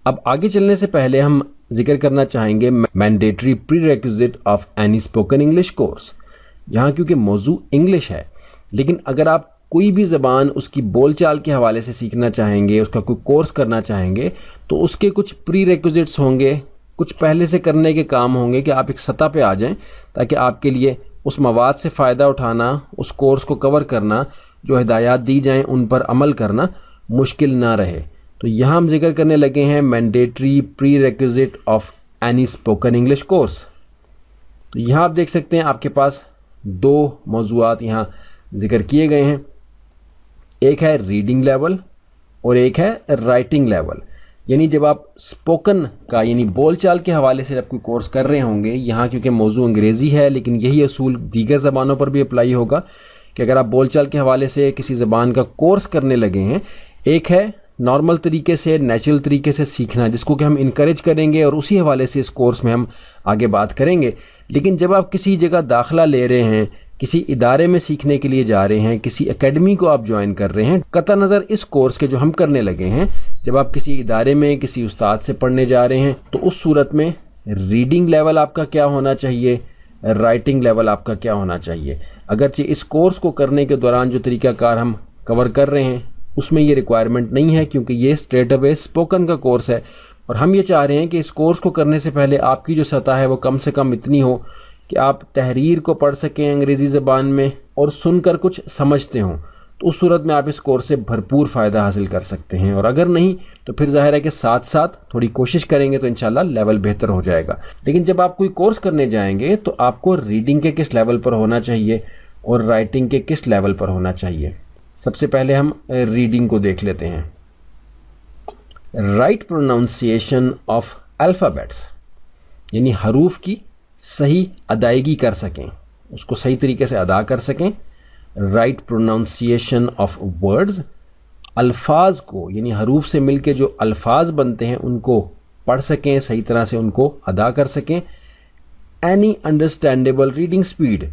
अब आगे चलने से पहले हम जिक्र करना चाहेंगे mandatory pre requisite of any spoken English course. यहाँ क्योंकि मौजू इंग्लिश है, लेकिन अगर आप कोई भी ज़बान उसकी बोलचाल के हवाले से सीखना चाहेंगे, उसका कोई कोर्स करना चाहेंगे, तो उसके कुछ प्री रेक्विजिट्स होंगे, कुछ पहले से करने के काम होंगे कि आप एक सतह पे आ जाएं, ताकि आपके लिए उस मवाद से फ़ायदा उठाना, उस कोर्स को कवर करना, जो हिदायत दी जाएं उन पर अमल करना मुश्किल ना रहे। तो यहाँ हम जिक्र करने लगे हैं mandatory pre requisite of any spoken English course. तो यहाँ आप देख सकते हैं आपके पास दो मौज़ूआत यहाँ जिक्र किए गए हैं, एक है रीडिंग लेवल और एक है राइटिंग लेवल। यानी जब आप स्पोकन का यानी बोलचाल के हवाले से जब कोई कोर्स कर रहे होंगे, यहाँ क्योंकि मौजू अंग्रेज़ी है, लेकिन यही असूल दीगर ज़बानों पर भी अप्लाई होगा कि अगर आप बोलचाल के हवाले से किसी ज़बान का कोर्स करने लगे हैं, एक है नॉर्मल तरीके से, नेचुरल तरीके से सीखना, जिसको कि हम इनकरेज करेंगे और उसी हवाले से इस कोर्स में हम आगे बात करेंगे। लेकिन जब आप किसी जगह दाखिला ले रहे हैं, किसी इदारे में सीखने के लिए जा रहे हैं, किसी एकेडमी को आप ज्वाइन कर रहे हैं, कतई नज़र इस कोर्स के जो हम करने लगे हैं, जब आप किसी इदारे में किसी उस्ताद से पढ़ने जा रहे हैं, तो उस सूरत में रीडिंग लेवल आपका क्या होना चाहिए, राइटिंग लेवल आपका क्या होना चाहिए। अगरचे इस कोर्स को करने के दौरान जो तरीक़ाकार हम कवर कर रहे हैं उसमें ये रिक्वायरमेंट नहीं है, क्योंकि ये स्ट्रेट अवे स्पोकन का कोर्स है और हम ये चाह रहे हैं कि इस कोर्स को करने से पहले आपकी जो सतह है वो कम से कम इतनी हो कि आप तहरीर को पढ़ सकें अंग्रेज़ी ज़बान में और सुनकर कुछ समझते हों। तो उस सूरत में आप इस कोर्स से भरपूर फ़ायदा हासिल कर सकते हैं, और अगर नहीं तो फिर ज़ाहिर है कि साथ साथ थोड़ी कोशिश करेंगे तो इंशाल्लाह लेवल बेहतर हो जाएगा। लेकिन जब आप कोई कोर्स करने जाएंगे तो आपको रीडिंग के किस लेवल पर होना चाहिए और राइटिंग के किस लेवल पर होना चाहिए। सबसे पहले हम रीडिंग को देख लेते हैं। राइट प्रोनाउंसिएशन ऑफ अल्फ़ाबेट्स, यानी हरूफ की सही अदायगी कर सकें, उसको सही तरीके से अदा कर सकें। राइट प्रोनाउंसिएशन ऑफ वर्ड्स, अल्फाज को यानी हरूफ से मिलके जो अल्फाज बनते हैं उनको पढ़ सकें, सही तरह से उनको अदा कर सकें। एनी अंडरस्टैंडेबल रीडिंग स्पीड,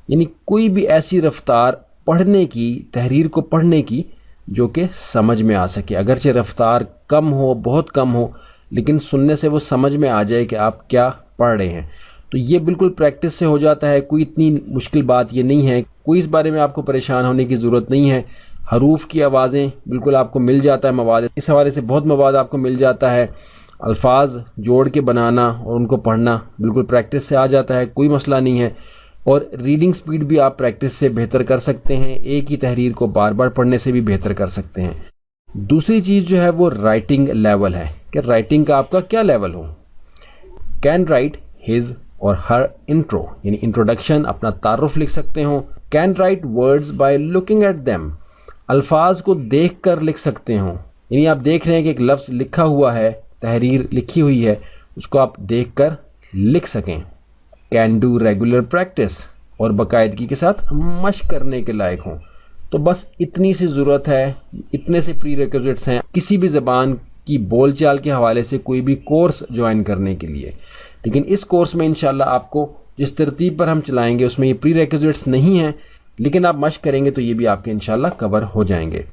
यानी कोई भी ऐसी रफ्तार पढ़ने की, तहरीर को पढ़ने की जो कि समझ में आ सके। अगरचे रफ्तार कम हो, बहुत कम हो, लेकिन सुनने से वो समझ में आ जाए कि आप क्या पढ़ रहे हैं। तो ये बिल्कुल प्रैक्टिस से हो जाता है, कोई इतनी मुश्किल बात ये नहीं है, कोई इस बारे में आपको परेशान होने की ज़रूरत नहीं है। हरूफ की आवाज़ें बिल्कुल आपको मिल जाता है मवाद, इस हवाले से बहुत मवाद आपको मिल जाता है। अल्फाज जोड़ के बनाना और उनको पढ़ना बिल्कुल प्रैक्टिस से आ जाता है, कोई मसला नहीं है। और रीडिंग स्पीड भी आप प्रैक्टिस से बेहतर कर सकते हैं, एक ही तहरीर को बार बार पढ़ने से भी बेहतर कर सकते हैं। दूसरी चीज़ जो है वो राइटिंग लेवल है कि राइटिंग का आपका क्या लेवल हो। कैन राइट हिज और हर इंट्रो, यानी इंट्रोडक्शन, अपना तारुफ लिख सकते हो। Can write words by looking at them, अल्फाज को देख कर लिख सकते हो, यानी आप देख रहे हैं कि एक लफ्ज़ लिखा हुआ है, तहरीर लिखी हुई है, उसको आप देख कर लिख सकें। कैन डू रेगुलर प्रैक्टिस, और बाकायदगी के साथ मश्क करने के लायक हों। तो बस इतनी सी ज़रूरत है, इतने से प्री रिक्विजिट्स हैं किसी भी ज़बान की बोलचाल के हवाले से कोई भी कोर्स ज्वाइन करने के लिए। लेकिन इस कोर्स में इंशाल्लाह आपको जिस तरतीब पर हम चलाएंगे उसमें ये प्री रिक्विजिट्स नहीं हैं, लेकिन आप मश्क करेंगे तो ये भी आपके इंशाल्लाह कवर हो जाएंगे।